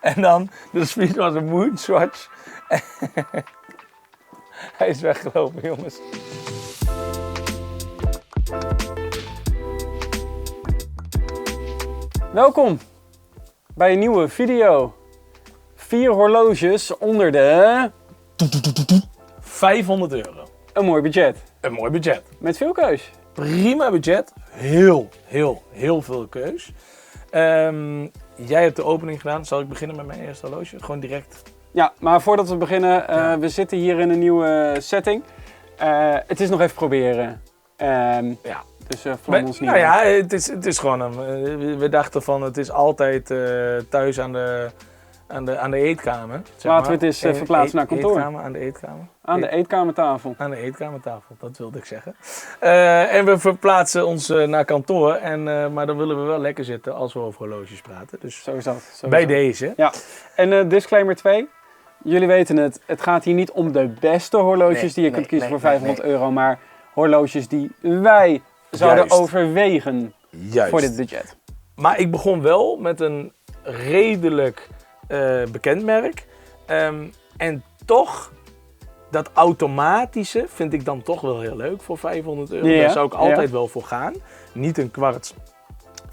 En dan, de speed was een moonswatch. Hij is weggelopen, jongens. Welkom bij een nieuwe video. 4 horloges onder de... €500. Een mooi budget. Een mooi budget. Met veel keus. Prima budget. Heel veel keus. Jij hebt de opening gedaan. Zal ik beginnen met mijn eerste horloge? Gewoon direct. Ja, maar voordat we beginnen, we zitten hier in een nieuwe setting. Het is nog even proberen. Ja. Dus vlam ons niet. Nou ja, het is gewoon een... we dachten van, het is altijd thuis aan de eetkamer. Laten we het eens verplaatsen naar kantoor. Aan de eetkamer. Aan de eetkamertafel. Aan de eetkamertafel, dat wilde ik zeggen. En we verplaatsen ons naar kantoor. Maar dan willen we wel lekker zitten als we over horloges praten. Dus Zo is dat. bij deze. Ja. En disclaimer 2. Jullie weten het. Het gaat hier niet om de beste horloges die je kunt kiezen voor €500. Maar horloges die wij zouden overwegen voor dit budget. Maar ik begon wel met een redelijk bekend merk. En toch, dat automatische vind ik dan toch wel heel leuk voor €500. Ja, Daar zou ik altijd wel voor gaan. Niet een kwarts.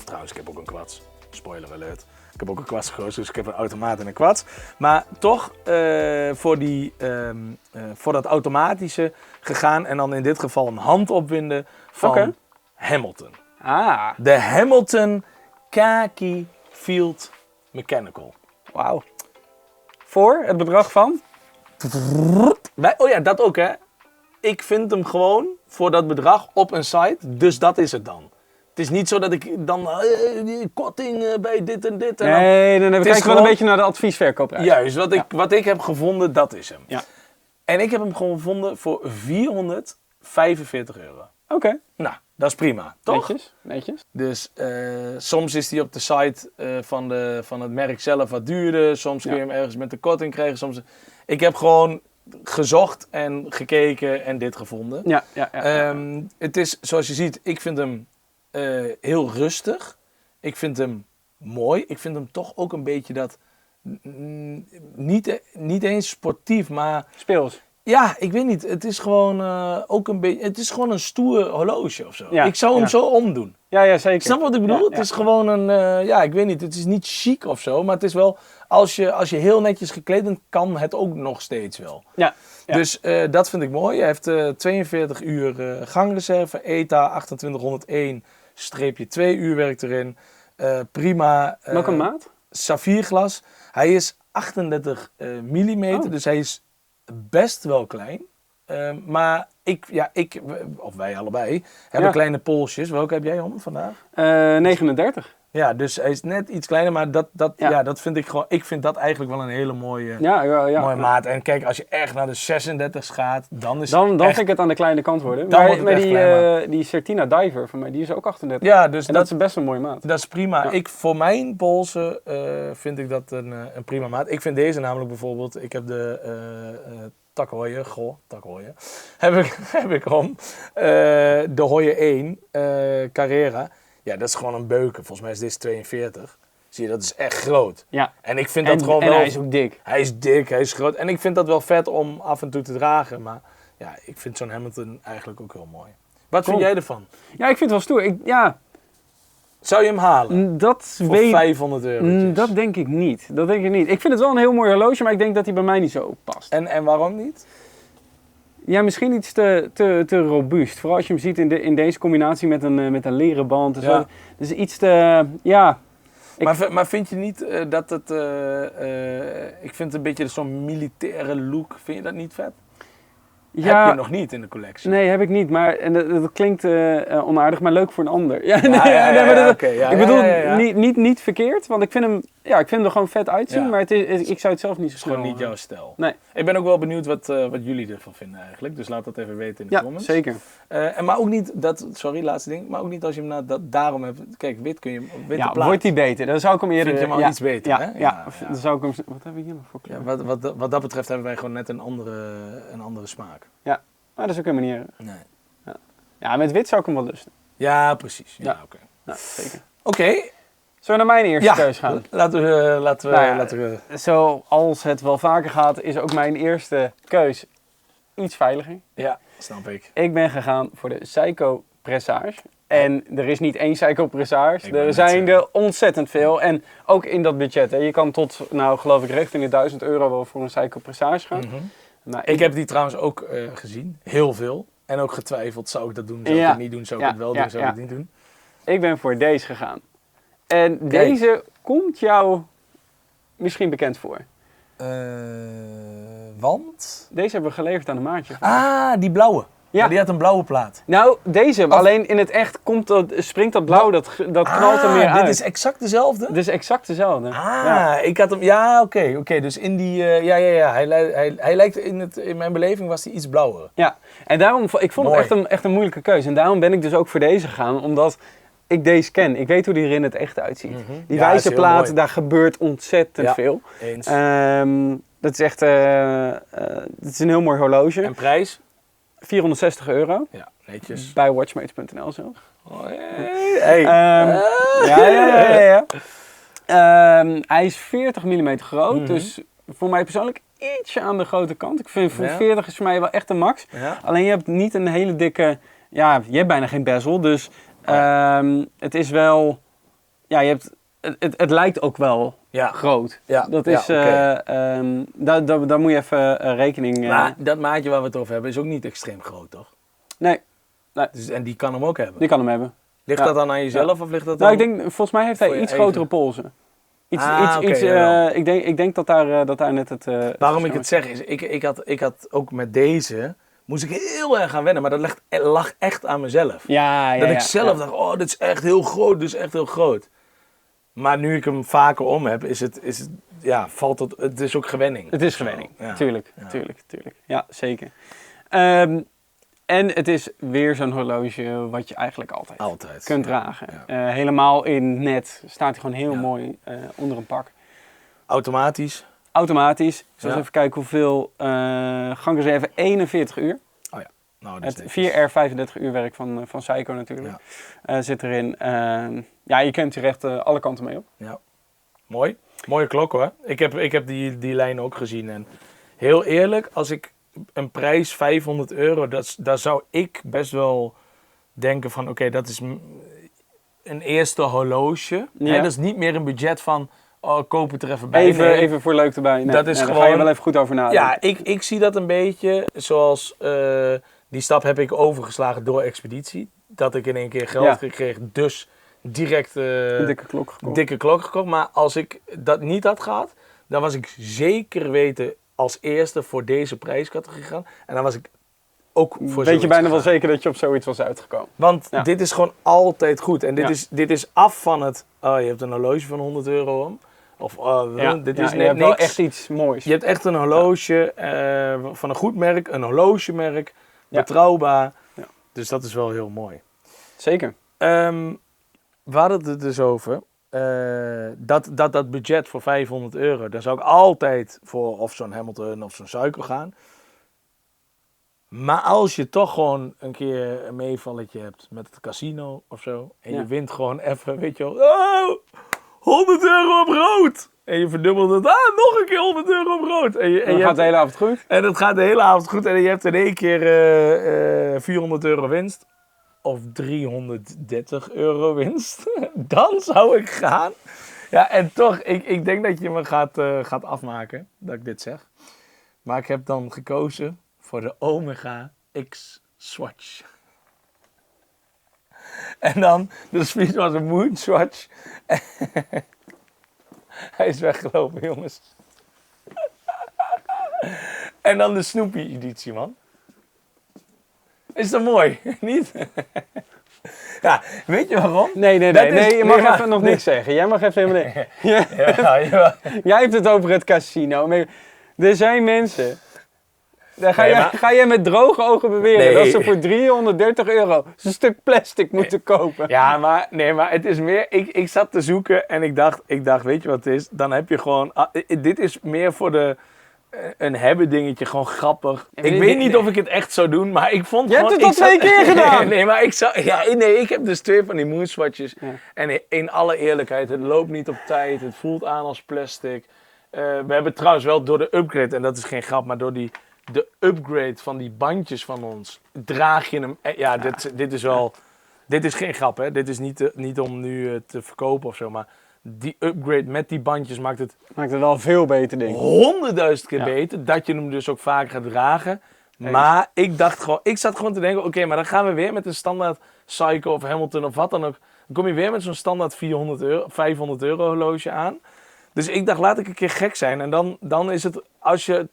Trouwens, ik heb ook een kwarts. Spoiler alert. Ik heb ook een kwarts gekozen, dus ik heb een automaat en een kwarts. Maar toch voor dat automatische gegaan. En dan in dit geval een handopwinden van Hamilton. Ah, De Hamilton Khaki Field Mechanical. wauw. Voor het bedrag van? Oh ja, dat ook hè. Ik vind hem gewoon voor dat bedrag op een site, dus dat is het dan. Het is niet zo dat ik dan korting bij dit en dit. En Nee, we kijken gewoon wel een beetje naar de adviesverkoopprijs. Juist, wat ik heb gevonden, dat is hem. Ja. En ik heb hem gewoon gevonden voor €445. Oké. Nou, dat is prima, toch? Netjes. Dus soms is die op de site van het merk zelf wat duurder. Soms kun je hem ergens met de korting krijgen. Ik heb gewoon gezocht en gekeken en dit gevonden. Ja. Het is, zoals je ziet, ik vind hem heel rustig. Ik vind hem mooi. Ik vind hem toch ook een beetje dat... niet eens sportief, maar... Speels. Ja, ik weet niet. Het is gewoon ook een beetje... Het is gewoon een stoer horloge of zo. Ja, ik zou hem zo omdoen. Ja, zeker. Snap wat ik bedoel? Het is gewoon een... ik weet niet. Het is niet chic of zo. Maar het is wel... Als je heel netjes gekleed bent, kan het ook nog steeds wel. Ja. Dus dat vind ik mooi. Hij heeft 42 uur gangreserve. ETA 2801-2 uur werkt erin. Prima. Welke maat? Saffierglas. Hij is 38 mm. Dus hij is best wel klein. Maar of wij allebei, hebben kleine polsjes. Welke heb jij om vandaag? 39. Ja, dus hij is net iets kleiner, maar dat vind ik gewoon... Ik vind dat eigenlijk wel een hele mooie maat. En kijk, als je echt naar de 36 gaat, dan is Dan vind ik het aan de kleine kant worden. Dan wordt het maar die Certina Diver van mij, die is ook 38. Ja, dus dat is best een mooie maat. Dat is prima. Ja. Voor mijn polsen vind ik dat een prima maat. Ik vind deze namelijk bijvoorbeeld... Ik heb de... Tak Heuer, heb ik om. De Heuer 1, Carrera. Ja, dat is gewoon een beuken. Volgens mij is dit 42. Zie je, dat is echt groot. Ja. En ik vind dat gewoon wel... hij is ook dik. Hij is dik, hij is groot. En ik vind dat wel vet om af en toe te dragen. Maar ja, ik vind zo'n Hamilton eigenlijk ook heel mooi. Wat vind jij ervan? Ja, ik vind het wel stoer. Zou je hem halen? Voor €500? Dat denk ik niet. Ik vind het wel een heel mooi horloge, maar ik denk dat hij bij mij niet zo past. En waarom niet? Ja, misschien iets te robuust. Vooral als je hem ziet in deze combinatie met een leren band. En zo. Dus iets te... Maar vind je niet dat het... ik vind het een beetje zo'n militaire look. Vind je dat niet vet? Heb je nog niet in de collectie? Nee, heb ik niet. Maar dat klinkt onaardig, maar leuk voor een ander. Ik bedoel, niet verkeerd. Want ik vind hem er gewoon vet uitzien. Ja. Maar ik zou het zelf niet zo snel... Het is gewoon niet jouw stijl. Nee. Ik ben ook wel benieuwd wat jullie ervan vinden eigenlijk. Dus laat dat even weten in de comments. Ja, zeker. Maar ook niet, laatste ding. Maar ook niet als je hem daarom hebt... Kijk, wit kun je... Witte plaat. Wordt hij beter. Dan zou ik hem eerder... Vind je hem al iets beter, hè? Ja. Dan zou ik hem... Wat hebben we hier nog voor kleur? Ja, wat dat betreft hebben wij gewoon net een andere smaak. Ja, maar dat is ook helemaal niet erg. Nee. Ja, met wit zou ik hem wel lusten. Ja, precies. Ja, oké. Ja, zeker. Oké. Zullen we naar mijn eerste keus gaan? Laten we... Zoals het wel vaker gaat, is ook mijn eerste keus iets veiliger. Ja, snap ik. Ik ben gegaan voor de Seiko Pressage. En er is niet één Seiko Pressage, er zijn er ontzettend veel. En ook in dat budget. Hè. Je kan tot, geloof ik, richting de €1000 wel voor een Seiko Pressage gaan. Mm-hmm. Nou, ik heb die trouwens ook gezien. Heel veel. En ook getwijfeld. Zou ik dat doen? Zou ik het niet doen? Zou ik het wel doen? Zou ik het niet doen? Ik ben voor deze gegaan. En deze komt jou misschien bekend voor. Want? Deze hebben we geleverd aan een maatje. Ah, die blauwe. Ja. Maar die had een blauwe plaat. Nou, deze. Alleen in het echt springt dat blauw, dat knalt er meer uit. Dit is exact dezelfde? Dit is exact dezelfde. Ik had hem... Ja, oké. Dus in die... Hij lijkt in mijn beleving was hij iets blauwer. Ja. En daarom... Ik vond het echt een moeilijke keuze. En daarom ben ik dus ook voor deze gegaan. Omdat ik deze ken. Ik weet hoe die er in het echt uitziet. Mm-hmm. Die wijze plaat, daar gebeurt ontzettend veel. Eens. Dat is echt... het is een heel mooi horloge. En prijs? €460. Ja, netjes. Bij watchmates.nl zelf. Oh, hey. Ja. Hij is 40 mm groot, mm-hmm. Dus voor mij persoonlijk ietsje aan de grote kant. Ik vind 40 is voor mij wel echt de max. Ja. Alleen je hebt niet een hele dikke... Ja, je hebt bijna geen bezel, dus het is wel... Ja, je hebt... Het lijkt ook wel groot. Ja. Dat is, daar moet je even rekening... Maar dat maatje waar we het over hebben is ook niet extreem groot, toch? Nee. Dus, en die kan hem ook hebben? Die kan hem hebben. Ligt dat dan aan jezelf of ligt dat dan... Ik denk, volgens mij heeft hij iets grotere polsen. Ik denk dat daar net het... Waarom ik het zeg is, ik had ook met deze... Moest ik heel erg aan wennen, maar dat lag echt aan mezelf. Dat ik zelf dacht, dit is echt heel groot, dit is echt heel groot. Maar nu ik hem vaker om heb, het is ook gewenning. Het is gewenning, tuurlijk. Ja, zeker. En het is weer zo'n horloge wat je eigenlijk altijd kunt dragen. Ja. Helemaal in net staat hij gewoon heel mooi onder een pak. Automatisch. Ik zal eens even kijken hoeveel gangreserve, 41 uur. Oh ja. Nou, het 4R 35 uur werk van Seiko natuurlijk. Ja. Zit erin. Je kunt er echt alle kanten mee op. Ja. Mooi. Mooie klok hoor. Ik heb die lijn ook gezien. En heel eerlijk, als ik een prijs €500, daar zou ik best wel denken van oké, dat is een eerste horloge. Ja. Dat is niet meer een budget van koop het er even bij. Even voor leuk erbij. Nee, daar ga je wel even goed over nadenken. Ja, ik zie dat een beetje zoals... die stap heb ik overgeslagen door expeditie. Dat ik in één keer geld kreeg, dus direct een dikke klok gekocht. Maar als ik dat niet had gehad, dan was ik zeker weten als eerste voor deze prijscategorie gegaan. En dan was ik ook voor weet je bijna wel zeker dat je op zoiets was uitgekomen. Want dit is gewoon altijd goed. En dit is af van het... je hebt een horloge van €100 om. Of dit is je hebt wel echt iets moois. Je hebt echt een horloge van een goed merk, een horlogemerk, betrouwbaar. Ja. Dus dat is wel heel mooi. Zeker. We hadden het dus over dat budget voor €500, daar zou ik altijd voor of zo'n Hamilton of zo'n Seiko gaan. Maar als je toch gewoon een keer een meevalletje hebt met het casino of zo, en je wint gewoon even, weet je wel, €100 op rood. En je verdubbelt het, nog een keer €100 op rood. En dan gaat de hele avond goed. En het gaat de hele avond goed. En je hebt in één keer €400 winst. Of €330 winst. Dan zou ik gaan. Ja, en toch, ik denk dat je me gaat afmaken dat ik dit zeg. Maar ik heb dan gekozen voor de Omega X Swatch. En dan, de Speed was een Moon Swatch. Hij is weggelopen, jongens. En dan de Snoopy-editie, man. Is dat mooi? Niet? Ja, weet je waarom? Nee, je mag even nog niks zeggen. Jij mag even helemaal niks. Jij hebt het over het casino. Er zijn mensen... Ga jij met droge ogen beweren dat ze voor €330 een stuk plastic moeten kopen? Ja, maar het is meer... Ik zat te zoeken en ik dacht, weet je wat het is? Dan heb je gewoon... dit is meer voor de een hebben dingetje, gewoon grappig. Ik weet niet of ik het echt zou doen, maar ik vond gewoon... Je hebt het al 2 keer gedaan! Nee, maar ik heb dus 2 van die Moonswatches. Ja. En in alle eerlijkheid, het loopt niet op tijd, het voelt aan als plastic. We hebben trouwens wel door de upgrade, en dat is geen grap, maar door de upgrade van die bandjes van ons, draag je hem... Ja, dit is wel... Dit is geen grap, hè. Dit is niet om nu te verkopen of zo, maar... Die upgrade met die bandjes maakt het wel veel beter, denk ik. 100.000 keer beter. Dat je hem dus ook vaker gaat dragen. Maar ik zat gewoon te denken, oké, maar dan gaan we weer met een standaard Psycho of Hamilton of wat dan ook. Dan kom je weer met zo'n standaard 500 euro horloge aan. Dus ik dacht, laat ik een keer gek zijn. En dan is het, als je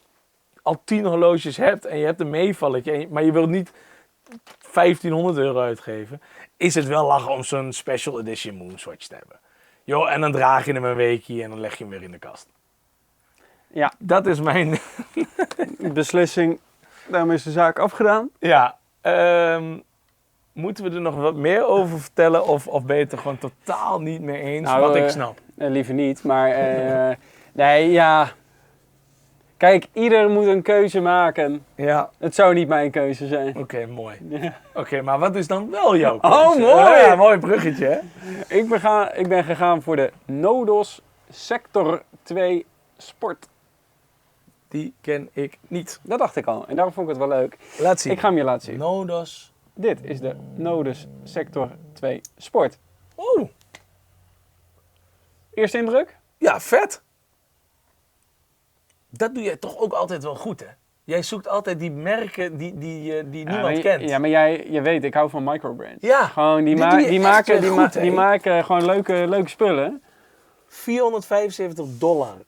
al 10 horloges hebt en je hebt een meevalletje, maar je wilt niet 1500 euro uitgeven, is het wel lachen om zo'n special edition Moonswatch te hebben. Jo, en dan draag je hem een weekje en dan leg je hem weer in de kast. Ja. Dat is mijn... beslissing. Daarmee is de zaak afgedaan. Ja. Moeten we er nog wat meer over vertellen? Of ben je het er gewoon totaal niet mee eens? Nou, wat ik snap. Liever niet, maar... nee, ja... Kijk, ieder moet een keuze maken. Ja. Het zou niet mijn keuze zijn. Oké, mooi. Ja. Oké, maar wat is dan wel jouw keuze? Oh, mooi! Ja, mooi bruggetje, hè? Ik ben gegaan voor de Nodos Sector 2 Sport. Die ken ik niet. Dat dacht ik al. En daarom vond ik het wel leuk. Laat zien. Ik ga hem je laten zien. Nodos. Dit is de Nodos Sector 2 Sport. Oeh. Eerste indruk? Ja, vet. Dat doe jij toch ook altijd wel goed, hè? Jij zoekt altijd die merken die niemand kent. Ja, maar je weet, ik hou van microbrands. Ja. Gewoon, die maken gewoon leuke spullen. $475.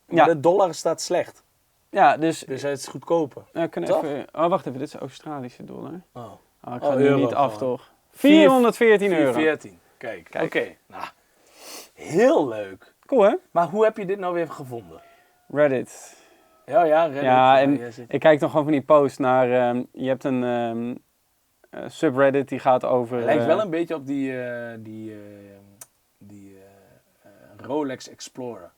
Ja. De dollar staat slecht. Ja, dus het is goedkoper. Even, wacht even, dit is Australische dollar. Ik ga nu euro niet af, toch? 414 euro. 414. Kijk. Oké. Nou, heel leuk. Cool, hè? Maar hoe heb je dit nou weer gevonden? Reddit. Ja, Reddit. Ja, en ik kijk dan gewoon van die post naar... je hebt een subreddit die gaat over... Het lijkt wel een beetje op die Rolex Explorer.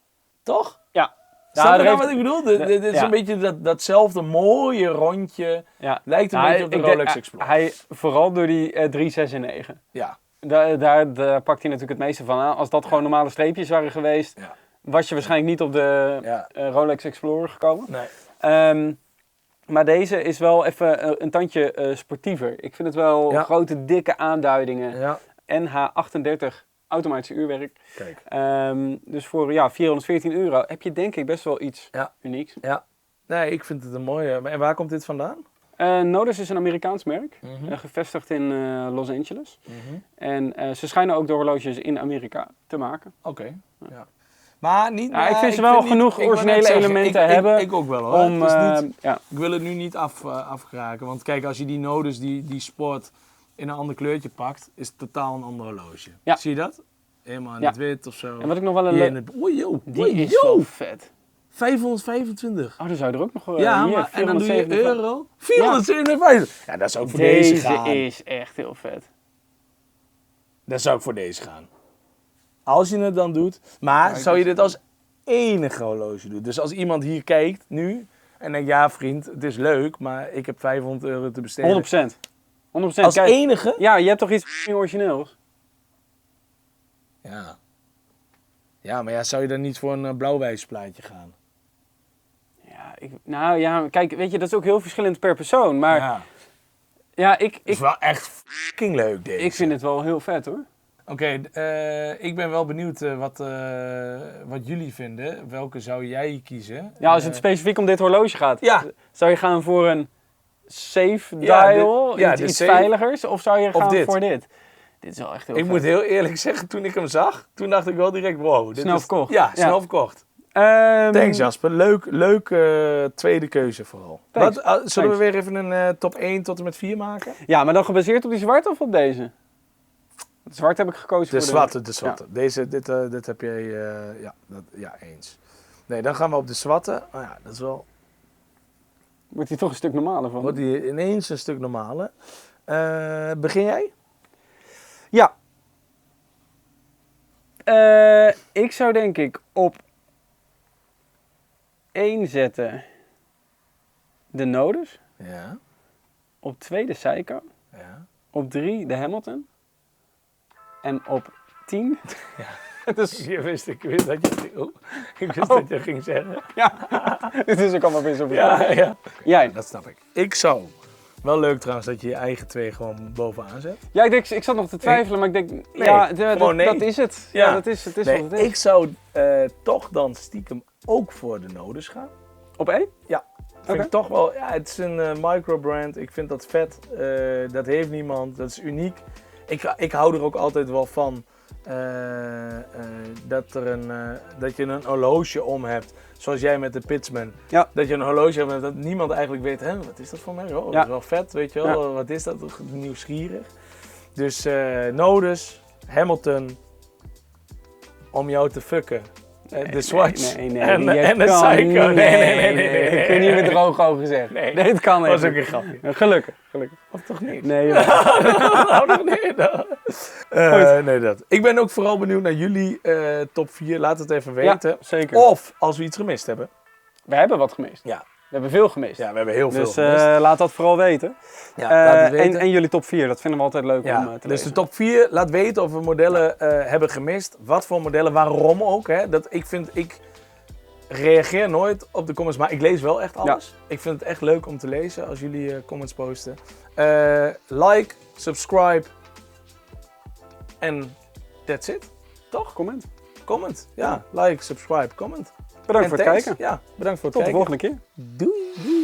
Toch? Ja. Snap je nou wat ik bedoel? Dit is een beetje datzelfde mooie rondje. Ja. Lijkt een beetje op de Rolex Explorer. Vooral door die 396. Ja. Daar pakt hij natuurlijk het meeste van aan. Als dat gewoon normale streepjes waren geweest... Ja. Was je waarschijnlijk niet op de Rolex Explorer gekomen. Nee. Maar deze is wel even een tandje sportiever. Ik vind het wel grote, dikke aanduidingen. Ja. NH38 automatische uurwerk. Kijk. Dus voor 414 euro heb je denk ik best wel iets unieks. Ja. Nee, ik vind het een mooie. En waar komt dit vandaan? Nodos is een Amerikaans merk. Gevestigd in Los Angeles. En ze schijnen ook de horloges in Amerika te maken. Oké. Ja. Maar niet, ik vind ze wel genoeg originele elementen hebben. Ik ook wel, hoor. Het is niet, ik wil het nu niet afkraken. Want kijk, als je die Nodos, die Sport in een ander kleurtje pakt, is het totaal een ander horloge. Ja. Zie je dat? Helemaal in het wit of zo. En wat ik nog wel een die is wel vet. 525. Oh, dan zou je er ook nog wel... Ja, hier, maar en dan doe je euro. 457. Ja, dat zou ik voor deze gaan. Deze is echt heel vet. Dat zou ik voor deze gaan. Als je het dan doet. Maar zou je dit als enige horloge doen? Dus als iemand hier kijkt nu en denkt, ja vriend, het is leuk, maar ik heb 500 euro te besteden. 100%. Als enige? Ja, je hebt toch iets origineels? Ja. Ja, maar zou je dan niet voor een blauwwijsplaatje gaan? Ja, kijk, weet je, dat is ook heel verschillend per persoon, maar... Ja, het is wel echt fucking leuk deze. Ik vind het wel heel vet, hoor. Oké, ik ben wel benieuwd wat jullie vinden. Welke zou jij kiezen? Ja, als het specifiek om dit horloge gaat. Ja. Zou je gaan voor een safe dial, iets veiligers, of zou je gaan voor dit? Dit is wel echt heel vet. Ik moet heel eerlijk zeggen, toen ik hem zag, toen dacht ik wel direct, wow. Snel verkocht. Ja, snel verkocht. Thanks Jasper, leuk tweede keuze vooral. Zullen we weer even een top 1 tot en met 4 maken? Ja, maar dan gebaseerd op die zwarte of op deze? De zwarte heb ik gekozen de zwarte. Ja. Dit heb jij, eens. Nee, dan gaan we op de zwarte. Oh ja, dat is wel... Wordt hij toch een stuk normaler van? Wordt hij ineens een stuk normaler. Begin jij? Ja. Ik zou denk ik op 1 zetten de Nodes. Ja. Op 2 de Seiko. Ja. Op 3 de Hamilton. En op 10... Ja. Dus... Ik wist dat je ging zeggen. Ja, dit is ook allemaal weer zo. Ja. Jij? Dat snap ik. Ik zou... Wel leuk trouwens dat je je eigen 2 gewoon bovenaan zet. Ja, ik zat nog te twijfelen, maar ik denk... Nee, dat is het. Ja, dat is het. Is nee, wat het is. ik zou toch dan stiekem ook voor de Nodes gaan. Op 1? Ja. Vind ik toch wel... Ja, het is een microbrand. Ik vind dat vet. Dat heeft niemand. Dat is uniek. Ik hou er ook altijd wel van... dat je een horloge om hebt, zoals jij met de Pitsman. Ja. Dat je een horloge hebt dat niemand eigenlijk weet, hè, wat is dat voor mij? Oh, dat is wel vet, weet je wel. Ja. Wat is dat? Nieuwsgierig. Dus Nodes, Hamilton, om jou te fucken. De Swatch en de Seiko. Nee. Ik heb niet met droge ogen gezegd. Nee, het kan niet. Dat was ook een grapje. Gelukkig. Of toch niet? Nee, nou, nog niet. Nee, dat. Ik ben ook vooral benieuwd naar jullie top 4. Laat het even weten. Ja, zeker. Of als we iets gemist hebben. We hebben wat gemist. Ja. We hebben veel gemist. Ja, we hebben heel veel gemist. laat dat vooral weten. Ja, laat het weten. En jullie top 4, dat vinden we altijd leuk om te lezen. Dus de top 4, laat weten of we modellen hebben gemist. Wat voor modellen, waarom ook. Hè? Ik reageer nooit op de comments, maar ik lees wel echt alles. Ja. Ik vind het echt leuk om te lezen als jullie comments posten. Like, subscribe en that's it. Toch? Comment. Ja, like, subscribe, comment. Bedankt voor het kijken. Ja, bedankt voor het kijken. Tot de volgende keer. Doei.